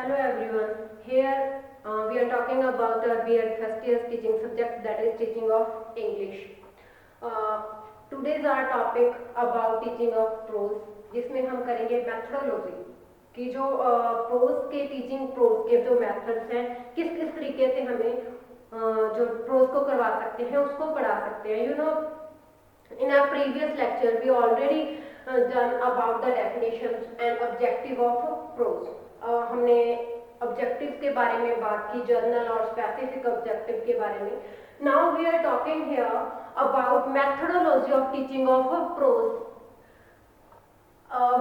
Hello everyone. Here we are talking about our BEd first year teaching subject, that is teaching of English. Uh, Today's our topic about teaching of prose, जिसमें हम करेंगे methodology कि जो prose के teaching prose के जो methods हैं किस किस तरीके से हमें जो prose को करवा सकते हैं उसको पढ़ा सकते हैं. In our previous lecture we already done about the definitions and objective of prose. हमने ऑब्जेक्टिव के बारे में बात की, जर्नल और स्पेसिफिक ऑब्जेक्टिव के बारे में. Now we are talking here about methodology of teaching of prose.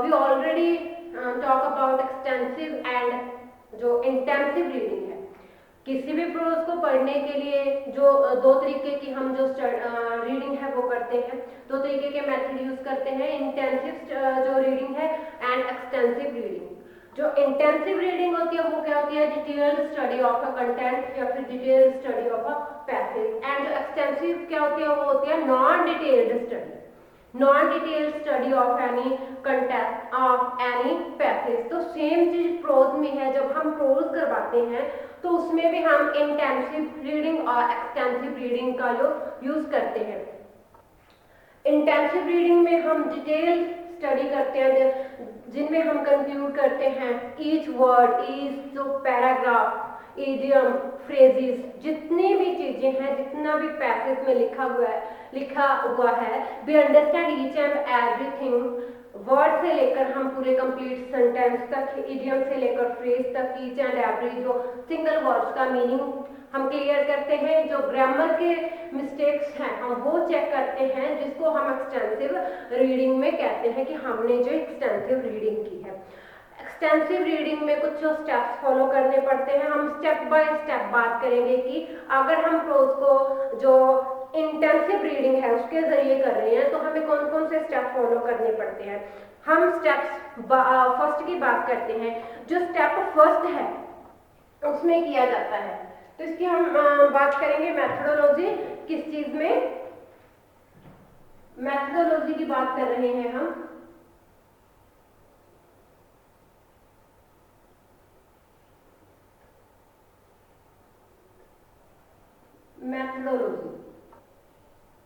We already talk about extensive and जो इंटेंसिव रीडिंग है. किसी भी प्रोज को पढ़ने के लिए जो दो तरीके की हम जो रीडिंग है वो करते हैं, दो तरीके के मेथड यूज करते हैं. इंटेंसिव जो रीडिंग है एंड एक्सटेंसिव रीडिंग. जो इंटेंसिव रीडिंग होती है वो क्या होती है, detailed study of a content या फिर detailed study of a passage. And जो एक्सटेंसिव क्या होती है वो होती है non detailed study, non detailed study of any content of any passage. तो सेम चीज प्रोज में है. जब हम प्रोज करवाते हैं तो उसमें भी हम इंटेंसिव रीडिंग और एक्सटेंसिव रीडिंग का जो यूज करते हैं. इंटेंसिव रीडिंग में हम डिटेल स्टडी करते हैं जिनमें हम कंक्लूड करते हैं ईच वर्ड, ईच जो पैराग्राफ, इडियम, फ्रेजेस, जितनी भी चीजें हैं, जितना भी पैसेज में लिखा हुआ है, we understand each and everything. Word से लेकर हम पूरे कंप्लीट सेंटेंस तक, इडियम से लेकर फ्रेज तक, ईच एंड एवरी जो सिंगल वर्ड्स का मीनिंग हम क्लियर करते हैं. जो ग्रामर के मिस्टेक्स हैं हम वो चेक करते हैं, जिसको हम एक्सटेंसिव रीडिंग में कहते हैं कि हमने जो एक्सटेंसिव रीडिंग की है. एक्सटेंसिव रीडिंग में कुछ जो स्टेप्स फॉलो करने पड़ते हैं. हम स्टेप बाय स्टेप बात करेंगे कि अगर हम प्रोज को जो इंटेंसिव रीडिंग है उसके जरिए कर रहे हैं तो हमें कौन कौन से स्टेप फॉलो करने पड़ते हैं. हम स्टेप्स फर्स्ट की बात करते हैं. जो स्टेप फर्स्ट है उसमें किया जाता है, तो इसकी हम बात करेंगे मेथोडोलॉजी. किस चीज में मेथोडोलॉजी की बात कर रहे हैं हम.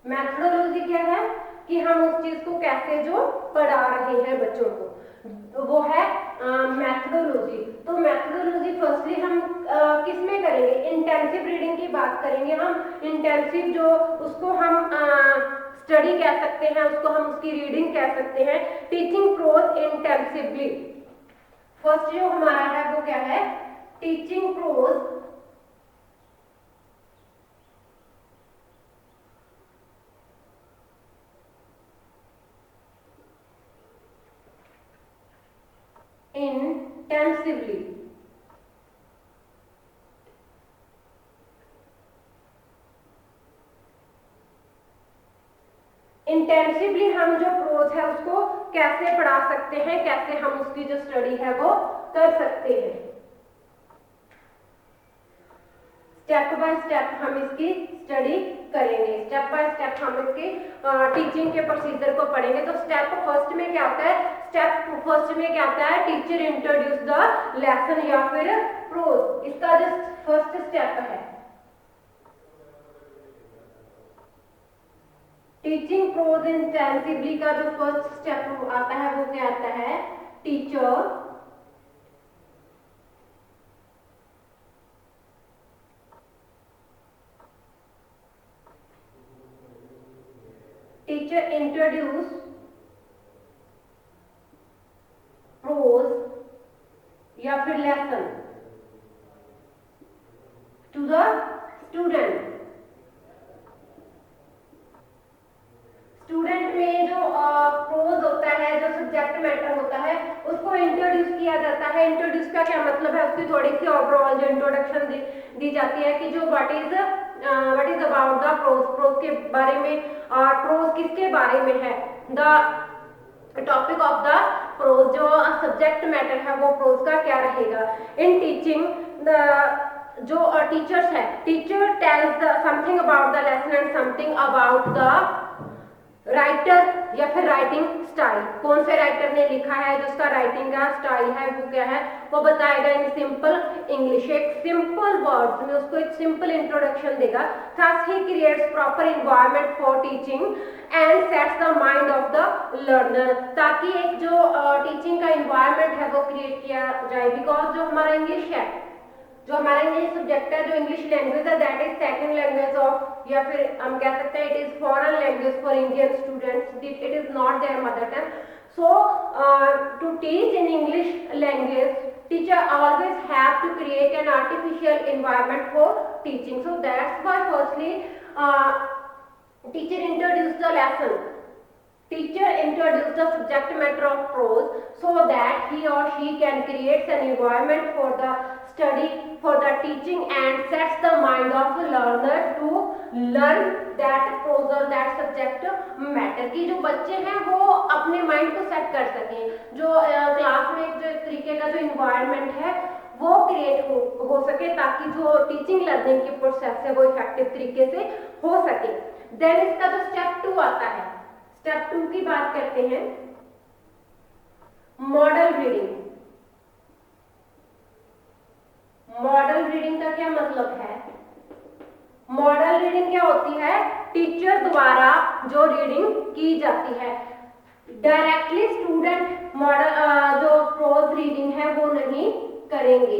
मेथोडोलॉजी क्या है कि हम उस चीज को कैसे जो पढ़ा रहे हैं बच्चों को, वो है मेथोडोलॉजी. तो मेथोडोलॉजी फर्स्टली हम किस में करेंगे, इंटेंसिव रीडिंग की बात करेंगे हम. इंटेंसिव जो उसको हम स्टडी कह सकते हैं, उसको हम उसकी रीडिंग कह सकते हैं. Teaching pros intensively. फर्स्ट जो हमारा है वो क्या है, टीचिंग प्रोज intensively. इंटेंसिवली हम जो प्रोज है उसको कैसे पढ़ा सकते हैं, कैसे हम उसकी जो स्टडी है वो कर सकते हैं. स्टेप बाय स्टेप हम इसकी स्टडी करेंगे. स्टेप बाय स्टेप हम इसकी टीचिंग के प्रोसीजर को पढ़ेंगे. तो स्टेप फर्स्ट में क्या होता है, स्टेप फर्स्ट में क्या होता है, टीचर इंट्रोड्यूस द लेसन या फिर प्रोज. इसका जो फर्स्ट स्टेप है टीचिंग प्रोज इंटेंसिवली का जो फर्स्ट स्टेप आता है वो क्या आता है, टीचर इंट्रोड्यूस प्रोज या फिर lesson to the student. Student में जो प्रोज होता है, जो सब्जेक्ट मैटर होता है, उसको इंट्रोड्यूस किया जाता है. इंट्रोड्यूस का क्या मतलब है, उसकी थोड़ी सी ओवरऑल जो इंट्रोडक्शन दी जाती है कि जो what is about the prose, prose के बारे में, और प्रोज किसके बारे में है, the topic of the prose, जो सब्जेक्ट मैटर है वो प्रोज का क्या रहेगा. इन टीचिंग जो टीचर्स है, teacher tells something about the lesson and something about the writer या फिर राइटिंग स्टाइल, कौन से राइटर ने लिखा है, जो उसका राइटिंग का स्टाइल है वो क्या है, वो बताएगा इन सिंपल इंग्लिश, एक सिंपल वर्ड्स में उसको एक सिंपल इंट्रोडक्शन देगा। Thus he creates proper environment for teaching and sets the mind of the learner, ताकि एक जो टीचिंग का एनवायरनमेंट है वो क्रिएट किया जाए। बिकॉज जो हमारा इंग्लिश है, जो हमारा इंग्लिश सब्जेक्ट है, जो इंग्लिश लैंग्वेज है, that is second language of, या फिर हम कह सकते हैं it is foreign language for Indian students, it is not there mother tongue. So to teach in English language, teacher always have to create an artificial environment for teaching. So that's why firstly teacher introduced the lesson. Teacher introduced the subject matter of prose so that he or she can create an environment for the study, for the teaching, and sets the mind of the learner to learn that prose or that subject matter, कि जो बच्चे हैं वो अपने mind को set कर सकें, जो क्लास में जो एक तरीके का जो इन्वायरमेंट है वो क्रिएट हो सके, ताकि जो टीचिंग लर्निंग की प्रोसेस है वो इफेक्टिव तरीके से हो सके। देन इसका जो स्टेप 2 आता है, स्टेप 2 की बात करते हैं, मॉडल रीडिंग। मॉडल रीडिंग का क्या मतलब है? मॉडल रीडिंग क्या होती है? टीचर द्वारा जो रीडिंग की जाती है, डायरेक्टली स्टूडेंट मॉडल जो प्रोज रीडिंग है वो नहीं करेंगे।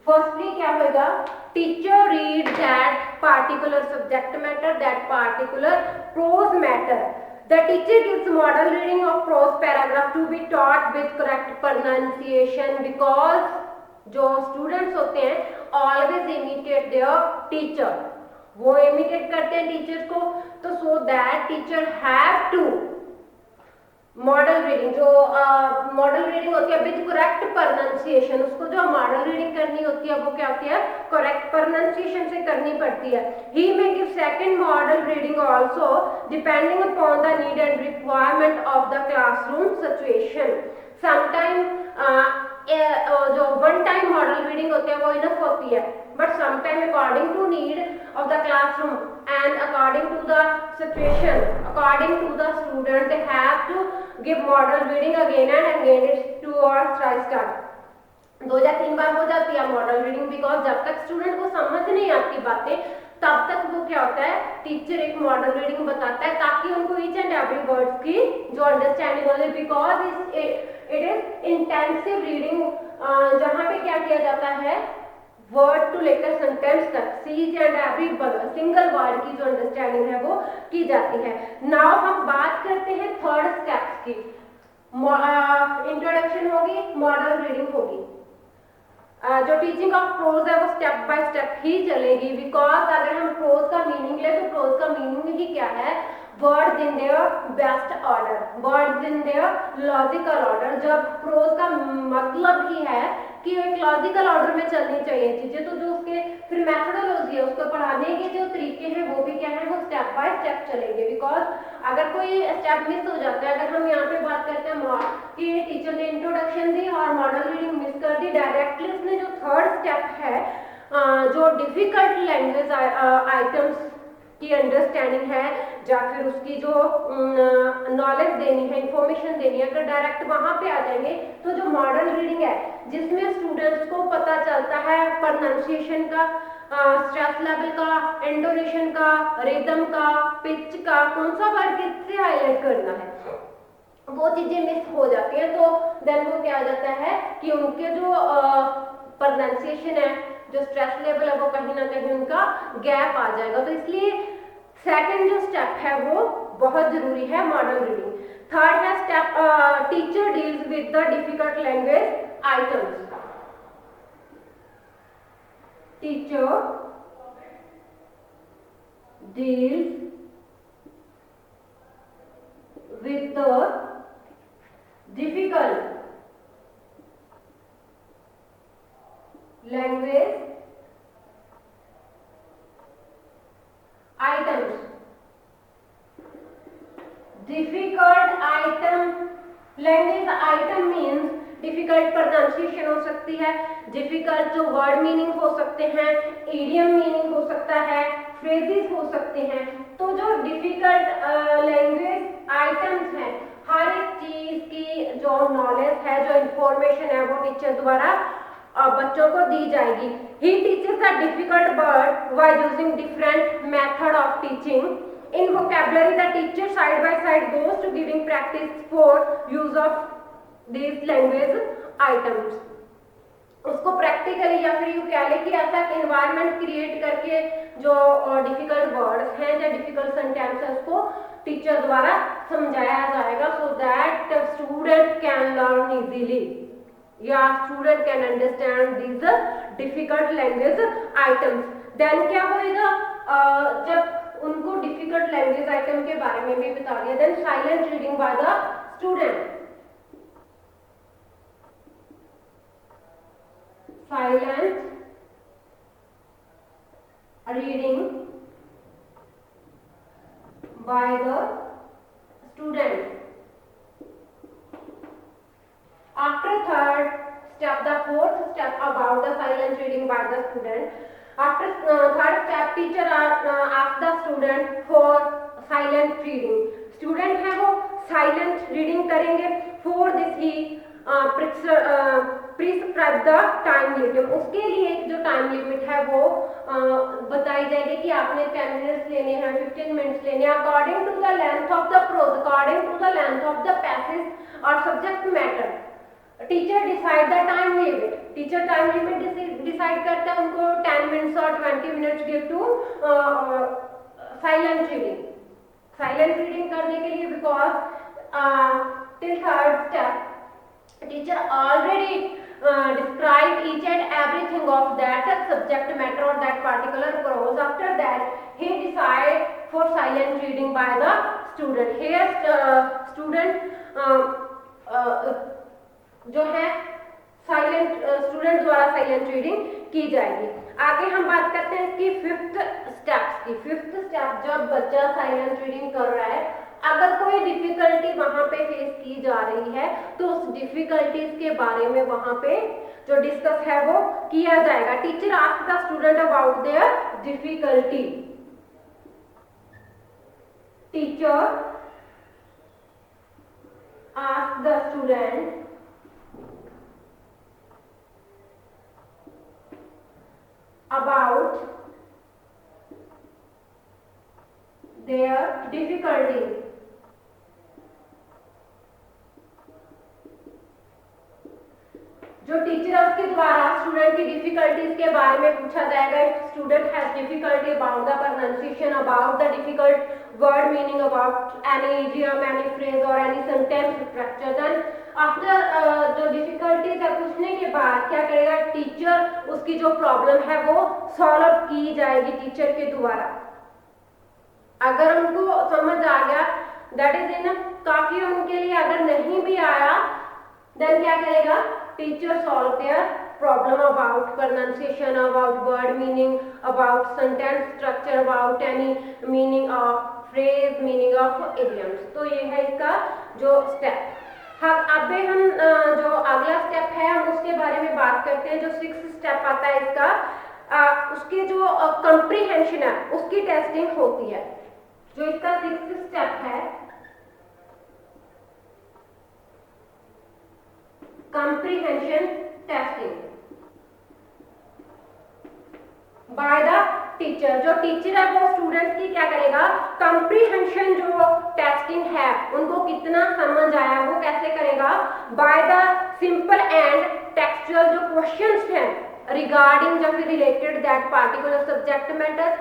फर्स्टली क्या होगा? Teacher read that particular subject matter, that particular prose matter. The teacher gives model reading of prose paragraph to be taught with correct pronunciation, because जो students होते हैं always imitate their teacher, वो imitate करते हैं teacher को, तो so that teacher have to model reading, जो model reading होती है विद करेक्ट प्रोनाउंसिएशन, उसको जो मॉडल रीडिंग करनी होती है वो क्या होती है? करेक्ट प्रोनाउंसिएशन से करनी पड़ती है। He may give second model reading also depending upon the need and requirement of the classroom situation. Sometime जो वन टाइम मॉडल रीडिंग होती है वो इनफ होती है, but sometime according to need of the classroom and according to the situation, according to the student, they have to give model reading again and again. It's 2 or 3 times, 2 या 3 बार हो जाती है model reading, because जब तक student को समझ नहीं आती बातें तब तक वो क्या होता है, टीचर एक मॉडल रीडिंग बताता है ताकि उनको ईच एंड एवरी वर्ड की जो अंडरस्टैंडिंग हो जाए, because it is intensive reading, जहाँ पे क्या किया जाता है, वर्ड टू लेकर सेंटेंस तक each and every single word की जो अंडरस्टैंडिंग है वो की जाती है। नाउ हम बात करते हैं थर्ड स्टेप्स की। इंट्रोडक्शन होगी, मॉडल रीडिंग होगी। जो टीचिंग ऑफ प्रोज है वो स्टेप बाय स्टेप ही चलेगी, बिकॉज अगर हम प्रोज का मीनिंग ले तो प्रोज का मीनिंग ही क्या है? Words in their best order, words in their logical order. जब प्रोज का मतलब ही है कि एक लॉजिकल ऑर्डर में चलनी चाहिए चीजें, तो जो उसके फिर मेथोडोलॉजी है, उसको पढ़ाने के जो तरीके हैं वो भी क्या है, वो स्टेप बाय स्टेप चलेंगे। बिकॉज अगर कोई स्टेप मिस हो जाता है, अगर हम यहाँ पे बात करते हैं कि टीचर ने इंट्रोडक्शन दी और मॉडल रीडिंग मिस कर दी, डायरेक्टली उसने जो थर्ड स्टेप है, जो डिफिकल्ट लैंग्वेज आइटम्स की अंडरस्टैंडिंग है या फिर उसकी जो नॉलेज देनी है, इंफॉर्मेशन देनी है, अगर डायरेक्ट वहां पे आ जाएंगे तो जो मॉडल रीडिंग है जिसमें स्टूडेंट्स को पता चलता है प्रोनाउंसिएशन का, स्ट्रेस लेवल का, इंटोनेशन का, रिदम का, पिच का, कौन सा वर्ड किससे हाईलाइट करना है, वो चीजें मिस हो जाती हैं। तो देन वो क्या आ जाता है कि उनके जो प्रोनाउंसिएशन है, जो स्ट्रेस लेवल है, वो कहीं ना कहीं उनका गैप आ जाएगा। तो इसलिए सेकंड जो स्टेप है वो बहुत जरूरी है, मॉडल रीडिंग। थर्ड है step, teacher deals with the difficult language items. Teacher deals with the difficult language items। difficult item, language item means difficult pronunciation हो सकती है, डिफिकल्ट जो वर्ड मीनिंग हो सकते हैं, इडियम मीनिंग हो सकता है, फ्रेजेस हो सकते हैं। तो जो डिफिकल्ट लैंग्वेज आइटम्स हैं, हर एक चीज की जो नॉलेज है, जो इंफॉर्मेशन है, वो टीचर द्वारा बच्चों को दी जाएगी। He teaches the difficult word by using different method of teaching. In vocabulary, the teacher side by side goes to giving practice for use of these language items. उसको practically या फिर you कह ले कि ऐसा एनवायरनमेंट क्रिएट करके जो difficult words हैं या डिफिकल्ट सेंटेंस है उसको टीचर द्वारा समझाया जाएगा, so that student can learn easily या student can understand these difficult language items. Then क्या होएगा, जब उनको डिफिकल्ट लैंग्वेज आइटम के बारे में भी बता दिया, then silent reading by the student. Silent reading by the student. After third step, the fourth step about the silent reading by the student. After third step, teacher ask the student for silent reading. Student है वो silent reading करेंगे। For this he prescribe the time limit। उसके लिए एक जो time limit है वो बताई जाएगी कि आपने 10 मिनट्स लेने हैं, 15 मिनट्स लेने हैं, according to the length of the prose, according to the length of the passage और subject matter. Teacher decide the time limit. Teacher time limit decide करता है, उनको 10 मिनट्स और 20 minutes give to silent reading. Silent reading करने के लिए because till third step teacher already describe each and everything of that subject matter or that particular prose. After that he decide for silent reading by the student. Here student जो है silent student द्वारा silent reading की जाएगी। आगे हम बात करते हैं इसकी फिफ्थ स्टेप्स की। फिफ्थ स्टेप, जब बच्चा साइलेंट रीडिंग कर रहा है, अगर कोई डिफिकल्टी वहां पे फेस की जा रही है तो उस डिफिकल्टीज के बारे में वहां पे जो डिस्कस है वो किया जाएगा। Teacher ask the student about their difficulty. Teacher ask the student about their difficulties। जो टीचर है उसके द्वारा स्टूडेंट की डिफिकल्टीज के बारे में पूछा जाएगा। Student has difficulty about the pronunciation, about the difficult word meaning, about any idiom, any phrase और any sentence structure. Then after जो डिफिकल्टीज है पूछने के बाद क्या करेगा टीचर, उसकी जो प्रॉब्लम है वो सॉल्व की जाएगी टीचर के द्वारा। अगर उनको समझ आ गया दैट इज इनफ, काफी उनके लिए। अगर नहीं भी आया देन क्या करेगा teacher solve their problem about pronunciation, about word meaning, about sentence structure, about any meaning of phrase, meaning of idioms. तो ये है इसका जो स्टेप। हाँ, अब हम जो अगला स्टेप है हम उसके बारे में बात करते हैं। जो सिक्स्थ स्टेप आता है इसका, उसके जो कंप्रीहेंशन है उसकी टेस्टिंग होती है। जो इसका सिक्स्थ स्टेप है comprehension testing by the teacher. जो टीचर है वो स्टूडेंट्स की क्या करेगा, कंप्रीहेंशन जो टेस्टिंग है उनको कितना समझ आया वो कैसे करेगा, by the simple and textual जो क्वेश्चंस हैं रिगार्डिंग जो फिर related that particular subject matter,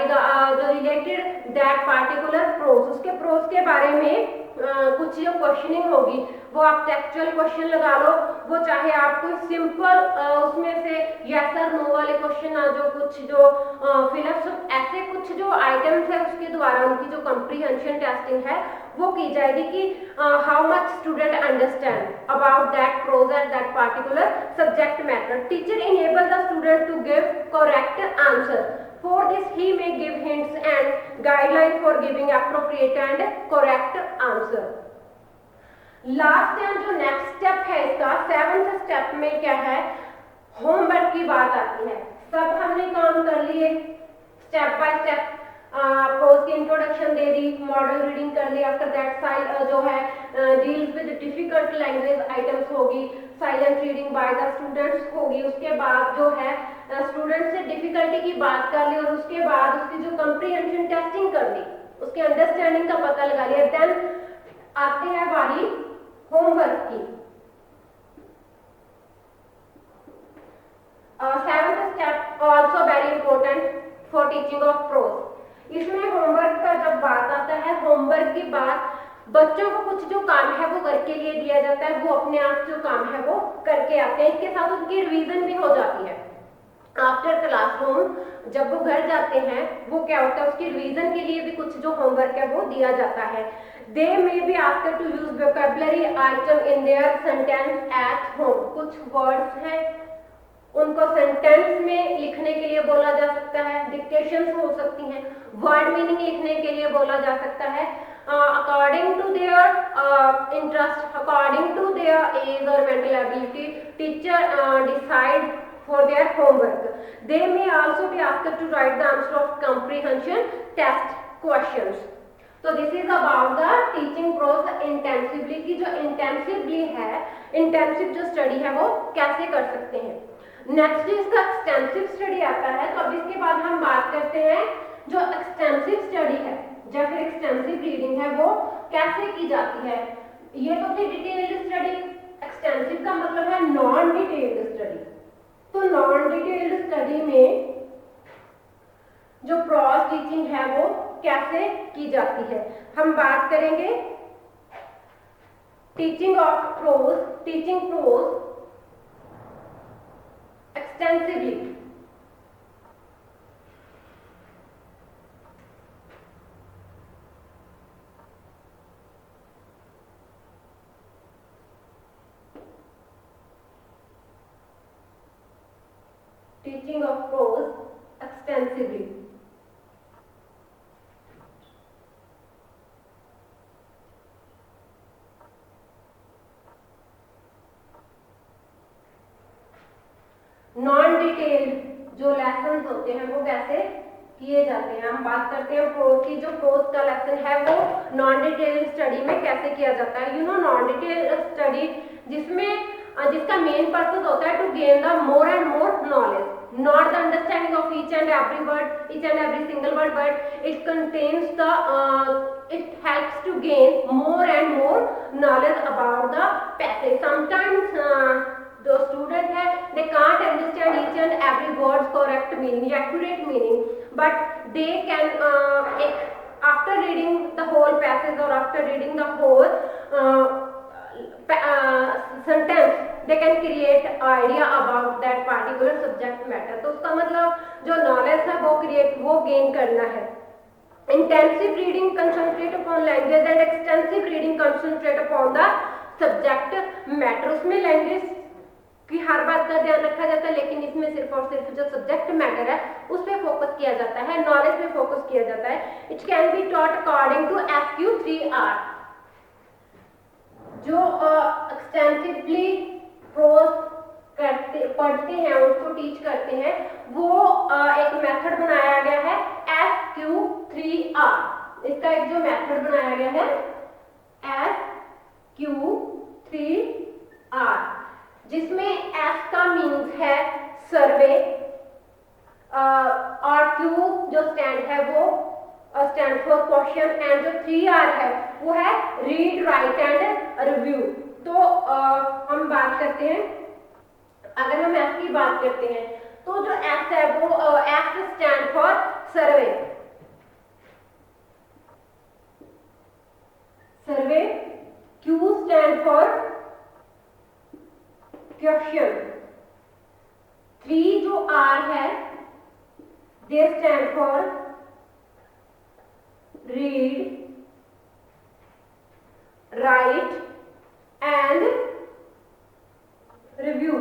जो रिलेटेड दैट पार्टिकुलर प्रोज, उसके प्रोज के बारे में कुछ जो क्वेश्चनिंग होगी वो आप टेक्सचुअल क्वेश्चन लगा लो, वो चाहे आप कोई सिंपल उसमें से यस और नो वाले क्वेश्चन जो कुछ जो फिलअप्स ऐसे कुछ जो आइटम्स है उसके द्वारा उनकी जो कंप्रीहेंशन टेस्टिंग है वो की जाएगी कि how much student understand about that prose and that particular subject matter. Teacher enable the student to give correct answer. For this he may give hints and guidelines for giving appropriate and correct answer। Last and जो next step है इसका seventh step में क्या है, homework की बात आती है। सब हमने काम कर लिए स्टेप बाय स्टेप। प्रोज की इंट्रोडक्शन दे दी, मॉडल रीडिंग कर ली, आफ्टर दैट साइड जो है deals with difficult language items होगी, silent reading by the students होगी, उसके बाद जो है स्टूडेंट से डिफिकल्टी की बात कर ली और उसके बाद उसकी जो कंप्रीहेंशन टेस्टिंग कर ली, उसके अंडरस्टैंडिंग का पता लगा लिया। देन आते हैं बारी होमवर्क की। Seventh step also very important for teaching of pros. इसमें होमवर्क का जब बात आता है, होमवर्क की बात, बच्चों को कुछ जो काम है वो घर के लिए दिया जाता है, वो अपने आप जो काम है वो करके आते हैं, इसके साथ उनकी रिवीजन भी हो जाती है। आफ्टर क्लासरूम जब वो घर जाते हैं, वो क्या होता है, उसकी रिवीजन के लिए भी कुछ जो होमवर्क है वो दिया जाता है। They may be asked to use vocabulary item in their sentence at home. कुछ वर्ड्स हैं उनको सेंटेंस में लिखने के लिए बोला जा सकता है, डिक्टेशंस हो सकती हैं, वर्ड मीनिंग लिखने के लिए बोला जा सकता है। According to their interest, according to their age और mental ability, teacher decide for their homework. They may also be asked to write the answer of comprehension test questions. So this is about the teaching prose intensively की जो intensively है, intensive जो study है वो कैसे कर सकते हैं। नेक्स्ट इसका एक्सटेंसिव स्टडी आता है। तो अब इसके बाद हम बात करते हैं जो एक्सटेंसिव स्टडी है या फिर एक्सटेंसिव रीडिंग है वो कैसे की जाती है। ये तो थी डिटेल्ड स्टडी, एक्सटेंसिव का मतलब है नॉन डिटेल्ड स्टडी। तो नॉन डिटेल्ड स्टडी में जो प्रोज टीचिंग है वो कैसे की जाती है, हम बात करेंगे teaching of prose, teaching prose extensively. Teaching of prose extensively. Non detailed जो लेसन्स होते हैं वो कैसे किए जाते हैं, हम बात करते हैं प्रोज की। जो प्रोज का लेसन है वो नॉन डिटेल्ड स्टडी में कैसे किया जाता है। You know non detailed study जिसमें जिसका मेन पर्पस होता है to gain the more and more knowledge, not the understanding of each and every word, each and every single word, but it contains the it helps to gain more and more knowledge about the passage. Sometimes the student है they can't understand each and every word's correct meaning, accurate meaning, but they can after reading the whole passage or after reading the whole sentence they can create idea about that particular subject matter। तो उसका मतलब जो knowledge है वो gain करना है। Intensive reading concentrate upon language and extensive reading concentrate upon the subject matter. उसमें language की हर बात का ध्यान रखा जाता है, लेकिन इसमें सिर्फ और सिर्फ जो सब्जेक्ट मैटर है उस पर फोकस किया जाता है, नॉलेज पे फोकस किया जाता है। It can be taught according to FQ3R। जो एक्सटेंसिवली प्रोज पढ़ते हैं उसको टीच करते हैं, वो एक मेथड बनाया गया है FQ3R। इसका एक जो मेथड बनाया गया है FQ3R, जिसमें S का मीन्स है सर्वे और Q जो स्टैंड है वो स्टैंड फॉर क्वेश्चन एंड जो 3R है वो है रीड, राइट एंड रिव्यू। तो हम बात करते हैं, अगर हम S की बात करते हैं तो जो S है वो S stand for survey, survey, Q stand for question, 3 जो R है they stand for read, write and review।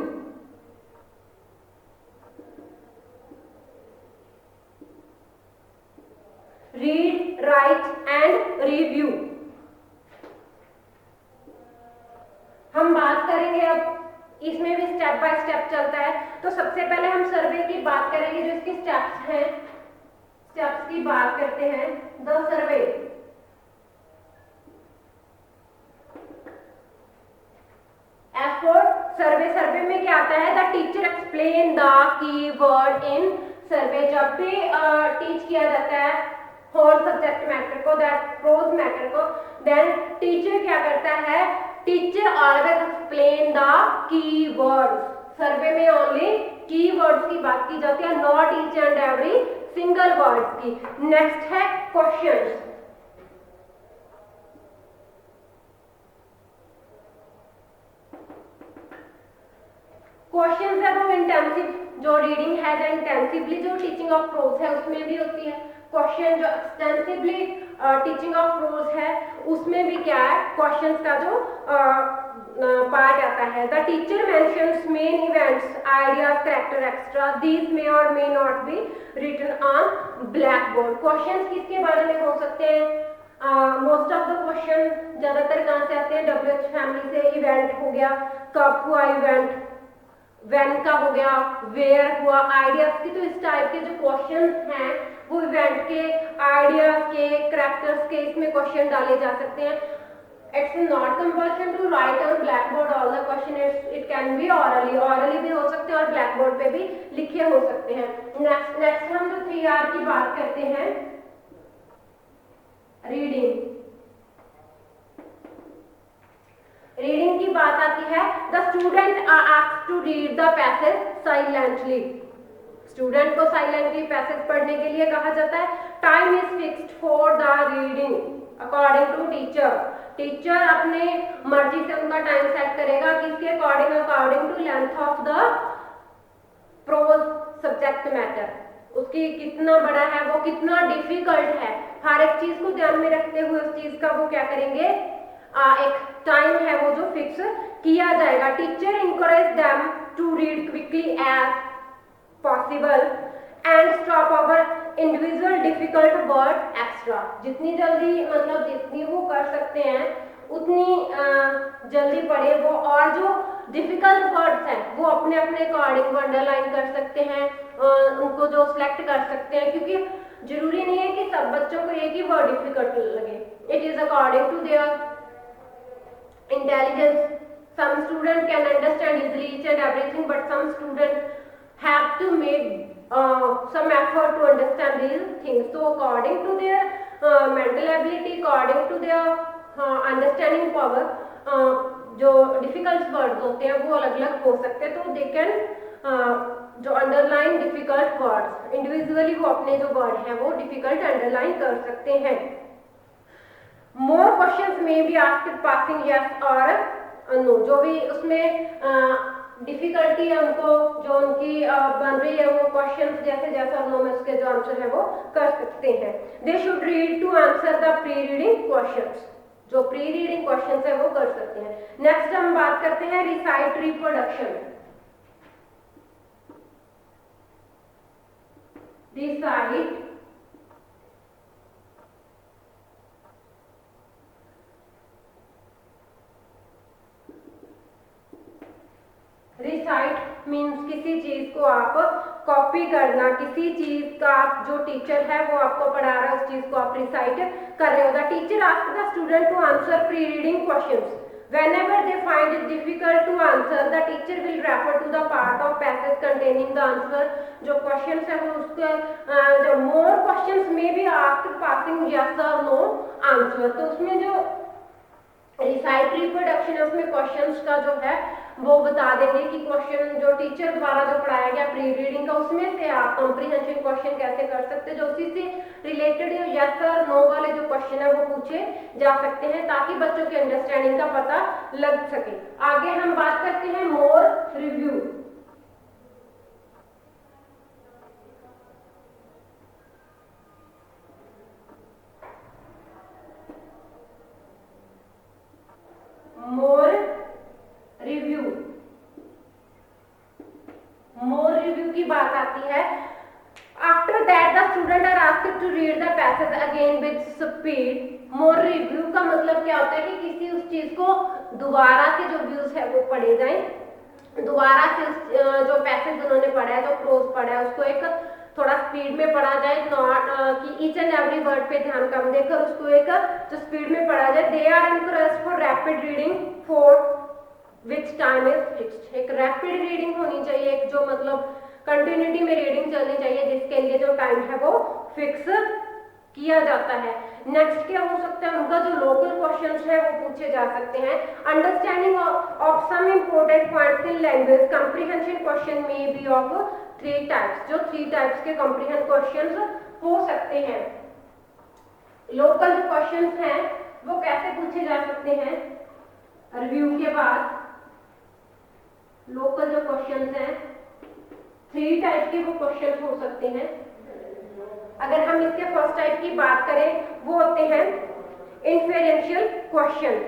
read, write and review। हम बात करेंगे अब, इसमें भी स्टेप बाय स्टेप चलता है। तो सबसे पहले हम सर्वे की बात करेंगे, जो इसके स्टेप्स हैं। स्टेप्स की बात करते हैं, the survey. As for survey, survey में क्या आता है, the teacher explain the keyword in survey. जब भी टीच किया जाता है होल सब्जेक्ट मैटर को, दैट प्रोज मैटर को, देन टीचर क्या करता है, teacher always explain the keywords. Survey में ओनली कीवर्ड्स की बात की जाती है, not each and every single words की। नेक्स्ट है क्वेश्चंस। क्वेश्चंस है वो इंटेंसिव जो रीडिंग है, जो इंटेंसिवली जो टीचिंग ऑफ प्रोज है उसमें भी होती है। क्वेश्चन जो एक्सटेंसिवली टीचिंग ऑफ प्रोज है उसमें भी क्या है, क्वेश्चंस का जो पार्ट आता है। The teacher mentions main events, ideas, character, extra, these may or may not be written on black board. Questions किसके बारे में हो सकते हैं, मोस्ट ऑफ द क्वेश्चन ज्यादातर कहाँ से आते हैं, WH फैमिली से। इवेंट हो गया, कब हुआ इवेंट, व्हेन का हो गया, वेयर हुआ, आइडियाज के। तो इस टाइप के जो क्वेश्चन हैं वो इवेंट के, आइडियाज के, कैरेक्टर्स के इसमें क्वेश्चन डाले जा सकते हैं। It's not compulsion to write on black board all the question, it can be orally, orally भी हो सकते हैं और ब्लैक बोर्ड पे भी लिखे हो सकते हैं। नेक्स्ट हम जो 3R की बात करते हैं, रीडिंग। रीडिंग की बात आती है, the student are asked to read the passage silently. Student को साइलेंटली पैसेज पढ़ने के लिए कहा जाता है। Time is fixed for the reading according to teacher. Teacher अपने मर्जी से उनका टाइम सेट करेगा, किसके according, according to length of the prose subject matter, उसकी कितना बड़ा है, वो कितना डिफिकल्ट है, हर एक चीज को ध्यान में रखते हुए उस चीज का वो क्या करेंगे, एक टाइम है वो जो फिक्स किया जाएगा। Teacher encourage them to read quickly as possible and stop over individual difficult word extra. जितनी जल्दी मतलब जितनी वो कर सकते हैं उतनी जल्दी पढ़े वो, और जो डिफिकल्ट वर्ड्स हैं वो अपने अपने अकॉर्डिंग अंडरलाइन कर सकते हैं, उनको जो सिलेक्ट कर सकते हैं, क्योंकि जरूरी नहीं है कि सब बच्चों को एक ही वर्ड डिफिकल्ट लगे। It is according to their intelligence. Some student can understand easily each and everything, but some students have to make some effort to understand these things. So according to their mental ability, according to their understanding power, जो difficult words होते हैं वो अलग अलग हो सकते हैं। तो they can जो underline difficult words individually वो अपने जो word हैं वो difficult underline कर सकते हैं। More questions may be asked passing yes or no। जो भी उसमें डिफिकल्टी है उनको जो उनकी बन रही है वो क्वेश्चंस जैसे जैसे और नो में उसके जो आंसर है वो कर सकते हैं। They should read to answer the pre reading questions. जो प्री रीडिंग क्वेश्चंस है वो कर सकते हैं। नेक्स्ट हम बात करते हैं recite reproduction. Recite recite means किसी चीज को आप कॉपी करना, किसी चीज का आप जो टीचर है वो आपको पढ़ा रहा है उस चीज को आप रिसाइट कर रहे हो। The teacher asks the student to answer pre reading questions. Whenever they find it difficult to answer, the teacher will refer to the part of passage containing the answer। जो questions है वो उसके जो more questions may be asked passing yes or no answer। तो उसमें जो recite reproduction है उसमें क्वेश्चंस का जो है वो बता देंगे कि क्वेश्चन जो टीचर द्वारा जो पढ़ाया गया प्री रीडिंग का उसमें से आप कॉम्प्रिहेंशन क्वेश्चन कैसे कर सकते हैं, जो उसी से रिलेटेड यस और नो वाले जो क्वेश्चन है वो पूछे जा सकते हैं ताकि बच्चों की अंडरस्टैंडिंग का पता लग सके। आगे हम बात करते हैं more review. More review, more review की बात आती है। After that the student are asked to read the passage again with speed. More review का मतलब क्या होता है कि किसी उस चीज को दोबारा से जो व्यूज है वो पढ़े जाएं, दोबारा से जो पैसेज उन्होंने पढ़ा है, जो प्रोज पढ़ा है उसको एक थोड़ा स्पीड में पढ़ा जाए, नॉट कि ईच एंड एवरी वर्ड पे ध्यान कम देकर उसको एक जो स्पीड में पढ़ा जाए। They are encouraged for rapid reading for which time is fixed. एक रैपिड रीडिंग होनी चाहिए, एक जो मतलब कंटिन्यूटी में रीडिंग चलनी चाहिए, जिसके लिए जो टाइम है वो फिक्स किया जाता है। नेक्स्ट क्या हो सकता है, उनका जो लोकल क्वेश्चंस है वो पूछे जा सकते हैं। Understanding of some important points in language comprehension question में बी ऑफ 3 टाइप्स। जो 3 टाइप्स के कंप्रीहेंशन क्वेश्चंस हो सकते हैं। लोकल जो क्वेश्चंस हैं वो कैसे पूछे जा सकते हैं, रिव्यू के बाद लोकल जो क्वेश्चंस हैं 3 टाइप के वो क्वेश्चंस हो सकते हैं। अगर हम इसके फर्स्ट टाइप की बात करें वो होते हैं इन्फेरेंशियल क्वेश्चन।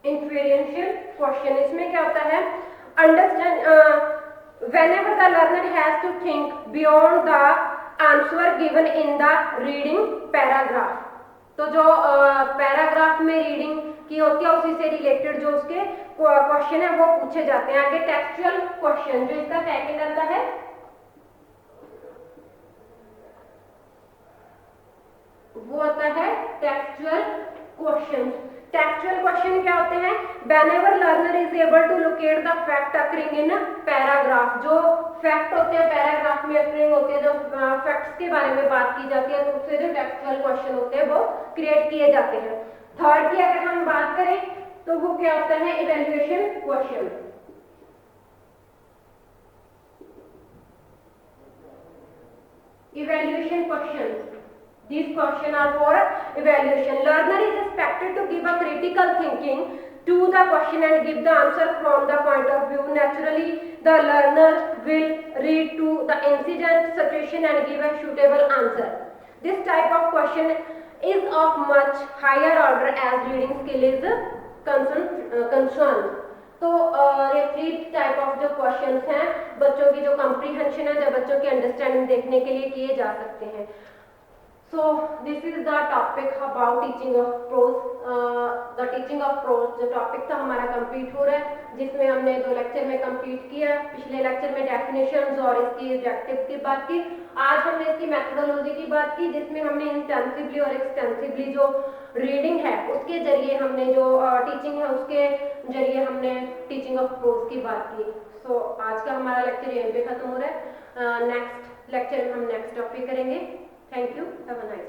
इन्फेरेंशियल क्वेश्चन इसमें क्या होता है, understand whenever the learner has to think beyond the answer given in the reading paragraph. तो जो पैराग्राफ में रीडिंग की होती है उसी से रिलेटेड जो उसके क्वेश्चन है वो पूछे जाते हैं। आगे टेक्सचुअल क्वेश्चन, जो इसका सेकंड आता है वो आता है टेक्सचुअल क्वेश्चन। टेक्सचुअल क्वेश्चन क्या होते हैं, whenever learner is able to locate the fact occurring in paragraph. जो फैक्ट होते हैं पैराग्राफ में अकरिंग होते हैं, जो फैक्ट्स के बारे में बात की जाती है, तो उससे जो टेक्सचुअल क्वेश्चन होते हैं वो क्रिएट किए जाते हैं। थर्ड की अगर हम बात करें तो वो क्या होता है, evaluation question. Evaluation questions. These questions are for evaluation. Learner is expected to give a critical thinking to the question and give the answer from the point of view. Naturally, the learner will read to the incident situation and give a suitable answer. This type of question is of much higher order as reading skill is concerned. तो ये 3 type of जो questions हैं बच्चों की जो comprehension है, जो बच्चों की अंडरस्टैंडिंग देखने के लिए किए जा सकते हैं। So this is the topic about teaching of pros. The teaching of pros जो टॉपिक था हमारा कंप्लीट हो रहा है, जिसमें हमने 2 लेक्चर में कंप्लीट किया। पिछले लेक्चर में डेफिनेशंस और इसकी ऑब्जेक्टिव्स की बात की। आज हमने इसकी मेथोडोलॉजी की बात की, जिसमें हमने इंटेंसिवली और एक्सटेंसिवली जो रीडिंग है उसके जरिए हमने जो टीचिंग है उसके जरिए हमने टीचिंग ऑफ प्रोज की बात की। सो आज का हमारा लेक्चर यहीं पे खत्म हो रहा है। नेक्स्ट लेक्चर में हम नेक्स्ट टॉपिक करेंगे। Thank you, have a nice